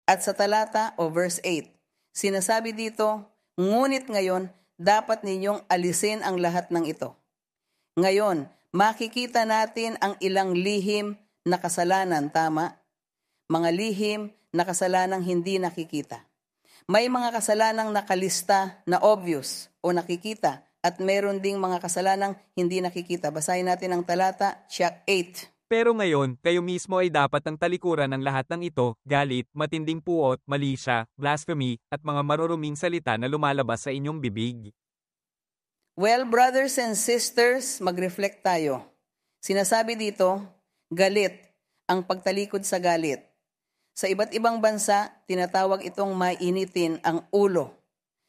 At sa talata o verse 8, sinasabi dito, ngunit ngayon, dapat ninyong alisin ang lahat ng ito. Ngayon, makikita natin ang ilang lihim na kasalanan, tama? Mga lihim na kasalanang hindi nakikita. May mga kasalanang nakalista na obvious o nakikita at meron ding mga kasalanang hindi nakikita. Basahin natin ang talata, Check 8. Pero ngayon, kayo mismo ay dapat ang talikuran ng lahat ng ito, galit, matinding puot, malisya, blasphemy, at mga maruruming salita na lumalabas sa inyong bibig. Well, brothers and sisters, mag-reflect tayo. Sinasabi dito, galit, ang pagtalikod sa galit. Sa iba't ibang bansa, tinatawag itong mainitin ang ulo,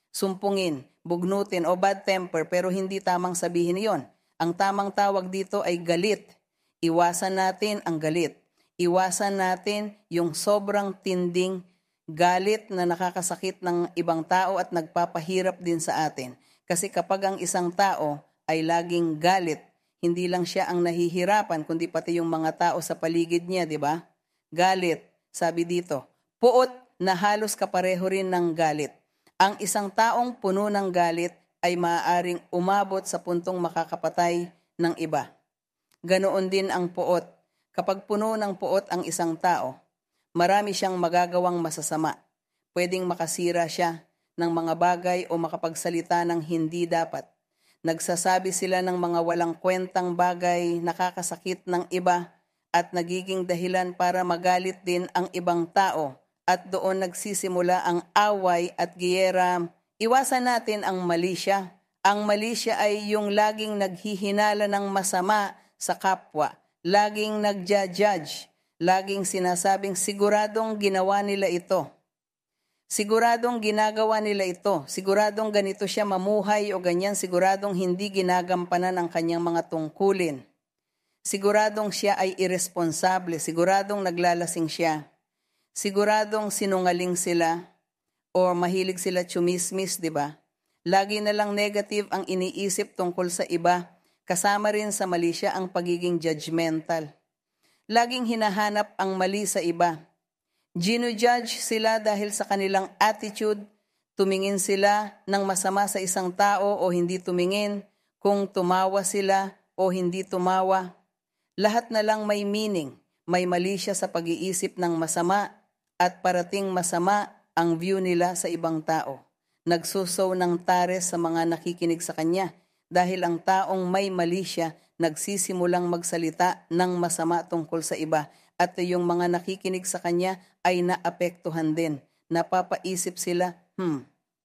sumpungin, bugnutin o bad temper, pero hindi tamang sabihin iyon. Ang tamang tawag dito ay galit. Iwasan natin ang galit. Iwasan natin yung sobrang tinding galit na nakakasakit ng ibang tao at nagpapahirap din sa atin. Kasi kapag ang isang tao ay laging galit, hindi lang siya ang nahihirapan, kundi pati yung mga tao sa paligid niya, di ba? Galit, sabi dito, puot na halos kapareho rin ng galit. Ang isang taong puno ng galit ay maaaring umabot sa puntong makakapatay ng iba. Ganoon din ang puot. Kapag puno ng puot ang isang tao, marami siyang magagawang masasama. Pwedeng makasira siya ng mga bagay o makapagsalita ng hindi dapat. Nagsasabi sila ng mga walang kwentang bagay, nakakasakit ng iba at nagiging dahilan para magalit din ang ibang tao at doon nagsisimula ang away at giyera. Iwasan natin ang malisya. Ang malisya ay yung laging naghihinala ng masama sa kapwa, laging nagja-judge, laging sinasabing siguradong ginawa nila ito. Siguradong ginagawa nila ito. Siguradong ganito siya mamuhay o ganyan. Siguradong hindi ginagampanan ang kanyang mga tungkulin. Siguradong siya ay irresponsable. Siguradong naglalasing siya. Siguradong sinungaling sila o mahilig sila chumismis, di ba? Lagi na lang negative ang iniisip tungkol sa iba. Kasama rin sa mali siya ang pagiging judgmental. Laging hinahanap ang mali sa iba. Gino-judge sila dahil sa kanilang attitude. Tumingin sila ng masama sa isang tao o hindi tumingin. Kung tumawa sila o hindi tumawa. Lahat na lang may meaning. May mali siya sa pag-iisip ng masama at parating masama ang view nila sa ibang tao. Nagsusow ng tares sa mga nakikinig sa kanya. Dahil ang taong may mali siya, nagsisimulang magsalita ng masama tungkol sa iba at yung mga nakikinig sa kanya ay naapektuhan din. Napapaisip sila,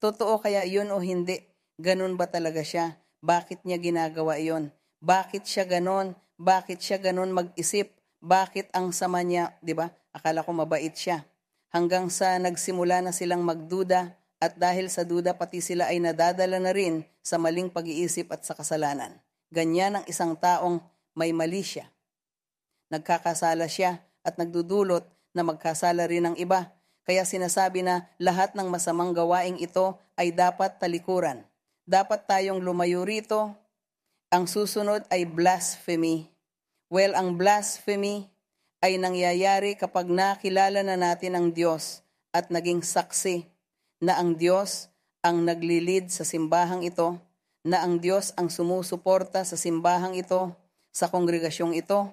totoo kaya yun o hindi? Ganun ba talaga siya? Bakit niya ginagawa yun? Bakit siya ganon? Bakit siya ganon mag-isip? Bakit ang sama niya? Diba? Akala ko mabait siya. Hanggang sa nagsimula na silang magduda, at dahil sa duda pati sila ay nadadala na rin sa maling pag-iisip at sa kasalanan. Ganyan ang isang taong may mali siya. Nagkakasala siya at nagdudulot na magkasala rin ng iba. Kaya sinasabi na lahat ng masamang gawaing ito ay dapat talikuran. Dapat tayong lumayo rito. Ang susunod ay blasphemy. Well, ang blasphemy ay nangyayari kapag nakilala na natin ang Diyos at naging saksi na ang Diyos ang naglilid sa simbahang ito, na ang Diyos ang sumusuporta sa simbahang ito, sa kongregasyong ito,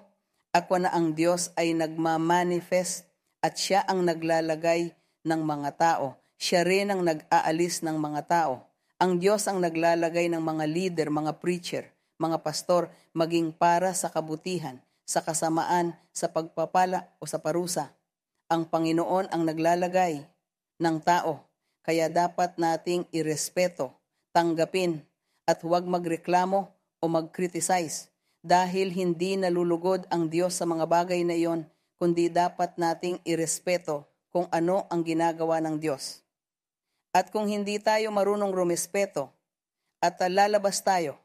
ako na ang Diyos ay nagmamanifest at siya ang naglalagay ng mga tao. Siya rin ang nag-aalis ng mga tao. Ang Diyos ang naglalagay ng mga leader, mga preacher, mga pastor, maging para sa kabutihan, sa kasamaan, sa pagpapala o sa parusa. Ang Panginoon ang naglalagay ng tao. Kaya dapat nating irespeto, tanggapin, at huwag magreklamo o mag-criticize dahil hindi nalulugod ang Diyos sa mga bagay na iyon, kundi dapat nating irespeto kung ano ang ginagawa ng Diyos. At kung hindi tayo marunong rumespeto at lalabas tayo,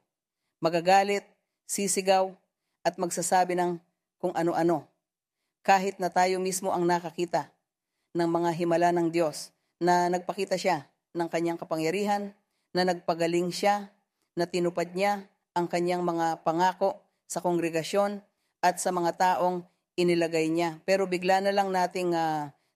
magagalit, sisigaw, at magsasabi ng kung ano-ano, kahit na tayo mismo ang nakakita ng mga himala ng Diyos, na nagpakita siya ng kanyang kapangyarihan, na nagpagaling siya, na tinupad niya ang kanyang mga pangako sa kongregasyon at sa mga taong inilagay niya. Pero bigla na lang nating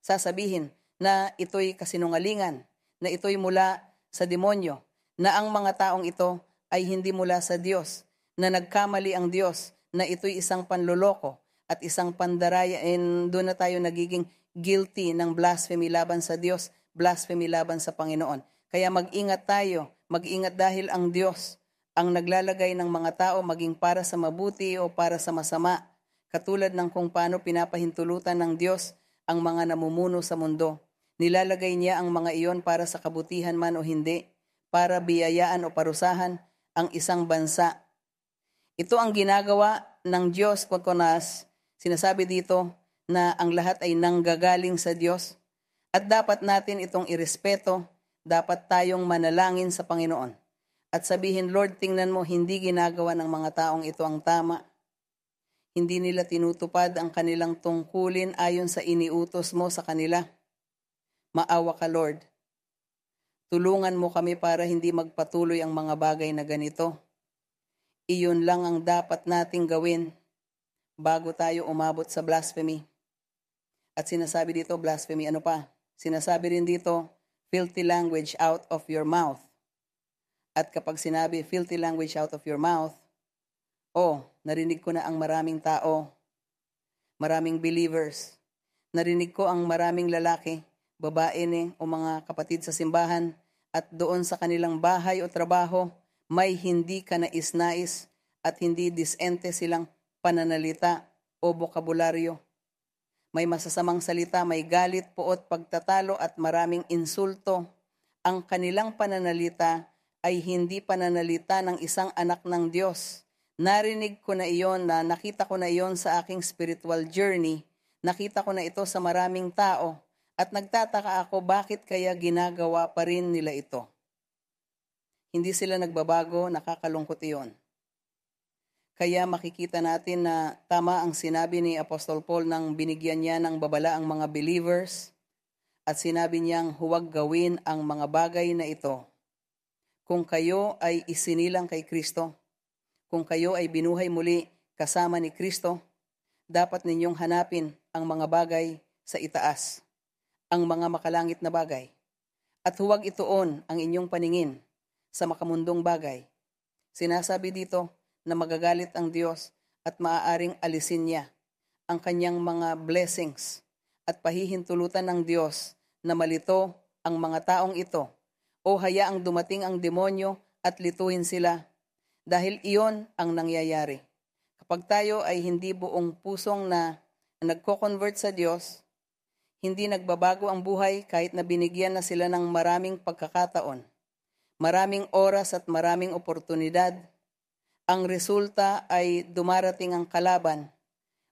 sasabihin na ito'y kasinungalingan, na ito'y mula sa demonyo, na ang mga taong ito ay hindi mula sa Diyos, na nagkamali ang Diyos, na ito'y isang panloloko at isang pandaraya, and doon na tayo nagiging guilty ng blasphemy laban sa Diyos, blasphemy laban sa Panginoon. Kaya mag-ingat tayo, mag-ingat dahil ang Diyos ang naglalagay ng mga tao maging para sa mabuti o para sa masama, katulad ng kung paano pinapahintulutan ng Diyos ang mga namumuno sa mundo. Nilalagay niya ang mga iyon para sa kabutihan man o hindi, para biyayaan o parusahan ang isang bansa. Ito ang ginagawa ng Diyos, Kokonas. Sinasabi dito na ang lahat ay nanggagaling sa Diyos at dapat natin itong irespeto, dapat tayong manalangin sa Panginoon at sabihin, Lord, tingnan mo, hindi ginagawa ng mga taong ito ang tama. Hindi nila tinutupad ang kanilang tungkulin ayon sa iniutos mo sa kanila. Maawa ka, Lord. Tulungan mo kami para hindi magpatuloy ang mga bagay na ganito. Iyon lang ang dapat nating gawin bago tayo umabot sa blasphemy. At sinasabi dito, blasphemy, ano pa? Sinasabi rin dito, filthy language out of your mouth. At kapag sinabi, filthy language out of your mouth, narinig ko na ang maraming tao, maraming believers. Narinig ko ang maraming lalaki, babae o mga kapatid sa simbahan, at doon sa kanilang bahay o trabaho, may hindi kanais-nais at hindi disente silang pananalita o bokabularyo. May masasamang salita, may galit, puot, pagtatalo at maraming insulto. Ang kanilang pananalita ay hindi pananalita ng isang anak ng Diyos. Narinig ko na iyon, na nakita ko na iyon sa aking spiritual journey. Nakita ko na ito sa maraming tao at nagtataka ako bakit kaya ginagawa pa rin nila ito. Hindi sila nagbabago, nakakalungkot iyon. Kaya makikita natin na tama ang sinabi ni Apostol Paul nang binigyan niya ng babala ang mga believers at sinabi niyang huwag gawin ang mga bagay na ito. Kung kayo ay isinilang kay Kristo, kung kayo ay binuhay muli kasama ni Kristo, dapat ninyong hanapin ang mga bagay sa itaas, ang mga makalangit na bagay. At huwag ituon ang inyong paningin sa makamundong bagay. Sinasabi dito na magagalit ang Diyos at maaaring alisin niya ang kanyang mga blessings at pahihintulutan ng Diyos na malito ang mga taong ito o hayaang dumating ang demonyo at lituhin sila dahil iyon ang nangyayari. Kapag tayo ay hindi buong pusong na nagko-convert sa Diyos, hindi nagbabago ang buhay kahit na binigyan na sila ng maraming pagkakataon, maraming oras at maraming oportunidad, ang resulta ay dumarating ang kalaban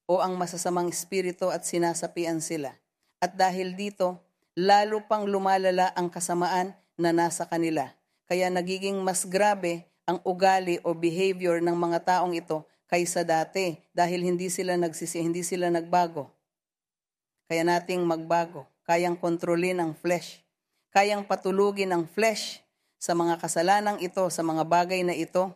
o ang masasamang espiritu at sinasapian sila. At dahil dito, lalo pang lumalala ang kasamaan na nasa kanila. Kaya nagiging mas grabe ang ugali o behavior ng mga taong ito kaysa dati dahil hindi sila nagbago. Kaya nating magbago. Kayang kontrolin ang flesh. Kayang patulugin ang flesh sa mga kasalanang ito, sa mga bagay na ito.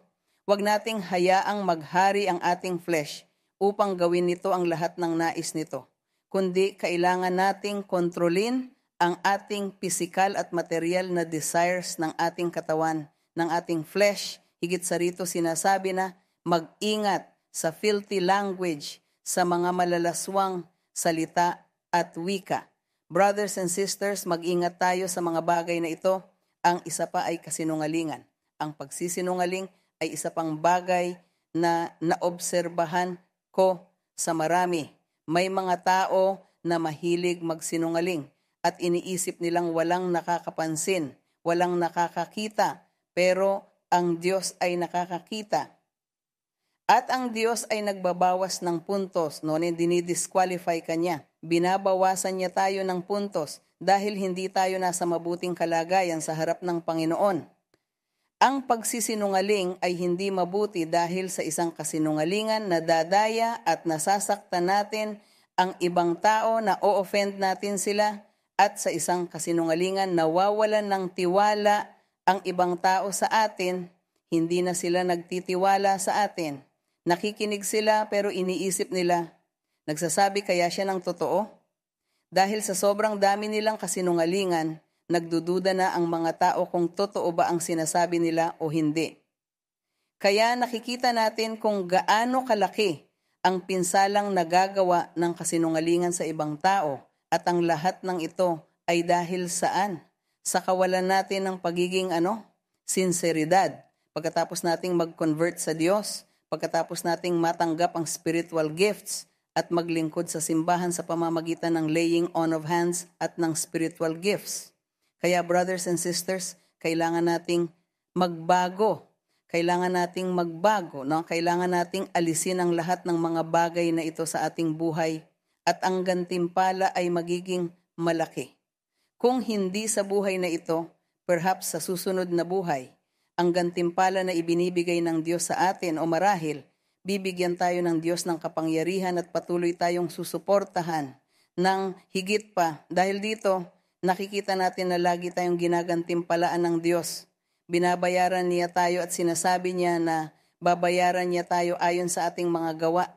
Huwag nating hayaang maghari ang ating flesh upang gawin nito ang lahat ng nais nito. Kundi kailangan nating kontrolin ang ating physical at material na desires ng ating katawan, ng ating flesh. Higit sa rito sinasabi na mag-ingat sa filthy language, sa mga malalaswang salita at wika. Brothers and sisters, mag-ingat tayo sa mga bagay na ito. Ang isa pa ay kasinungalingan. Ang pagsisinungaling ay isa pang bagay na naobserbahan ko sa marami. May mga tao na mahilig magsinungaling at iniisip nilang walang nakakapansin, walang nakakakita, pero ang Diyos ay nakakakita. At ang Diyos ay nagbabawas ng puntos, dinidisqualify ka niya. Binabawasan niya tayo ng puntos dahil hindi tayo nasa mabuting kalagayan sa harap ng Panginoon. Ang pagsisinungaling ay hindi mabuti dahil sa isang kasinungalingan na dadaya at nasasaktan natin ang ibang tao, na o-offend natin sila, at sa isang kasinungalingan nawawalan ng tiwala ang ibang tao sa atin, hindi na sila nagtitiwala sa atin. Nakikinig sila pero iniisip nila, nagsasabi kaya siya ng totoo? Dahil sa sobrang dami nilang kasinungalingan, nagdududa na ang mga tao kung totoo ba ang sinasabi nila o hindi. Kaya nakikita natin kung gaano kalaki ang pinsalang nagagawa ng kasinungalingan sa ibang tao, at ang lahat ng ito ay dahil saan? Sa kawalan natin ng pagiging sinseridad. Pagkatapos nating mag-convert sa Diyos, pagkatapos nating matanggap ang spiritual gifts at maglingkod sa simbahan sa pamamagitan ng laying on of hands at ng spiritual gifts. Kaya brothers and sisters, kailangan nating magbago. Kailangan nating magbago, no? Kailangan nating alisin ang lahat ng mga bagay na ito sa ating buhay at ang gantimpala ay magiging malaki. Kung hindi sa buhay na ito, perhaps sa susunod na buhay, ang gantimpala na ibinibigay ng Diyos sa atin o marahil, bibigyan tayo ng Diyos ng kapangyarihan at patuloy tayong susuportahan ng higit pa. Dahil dito, nakikita natin na lagi tayong ginagantimpalaan ng Diyos. Binabayaran niya tayo at sinasabi niya na babayaran niya tayo ayon sa ating mga gawa.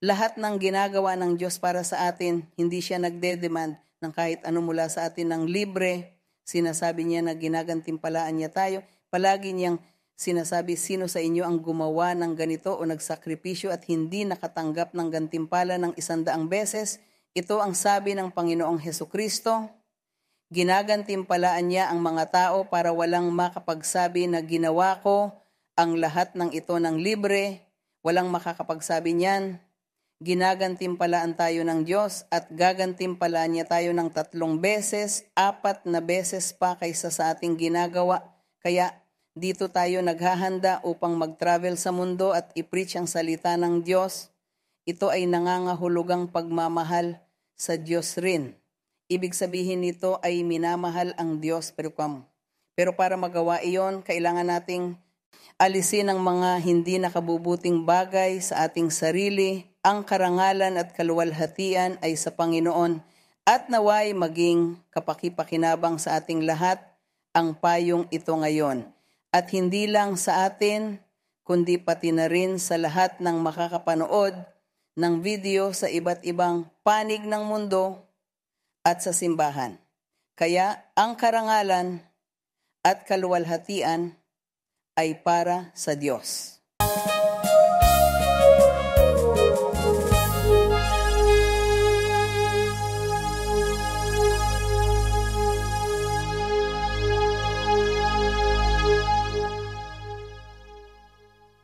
Lahat ng ginagawa ng Diyos para sa atin, hindi siya nagde-demand ng kahit ano mula sa atin ng libre. Sinasabi niya na ginagantimpalaan niya tayo. Palagi niyang sinasabi, sino sa inyo ang gumawa ng ganito o nagsakripisyo at hindi nakatanggap ng gantimpala ng 100 beses? Ito ang sabi ng Panginoong Hesukristo. Ginagantimpalaan niya ang mga tao para walang makapagsabi na ginawa ko ang lahat ng ito ng libre. Walang makakapagsabi niyan. Ginagantimpalaan tayo ng Diyos at gagantimpalaan niya tayo ng 3 beses, 4 na beses pa kaysa sa ating ginagawa. Kaya dito tayo naghahanda upang mag-travel sa mundo at i-preach ang salita ng Diyos. Ito ay nangangahulugang pagmamahal sa Diyos rin. Ibig sabihin nito ay minamahal ang Diyos. Pero para magawa iyon, kailangan nating alisin ang mga hindi nakabubuting bagay sa ating sarili. Ang karangalan at kaluwalhatian ay sa Panginoon at naway maging kapakipakinabang sa ating lahat ang payong ito ngayon. At hindi lang sa atin, kundi pati na rin sa lahat ng makakapanood ng video sa iba't ibang panig ng mundo at sa simbahan. Kaya ang karangalan at kaluwalhatian ay para sa Diyos.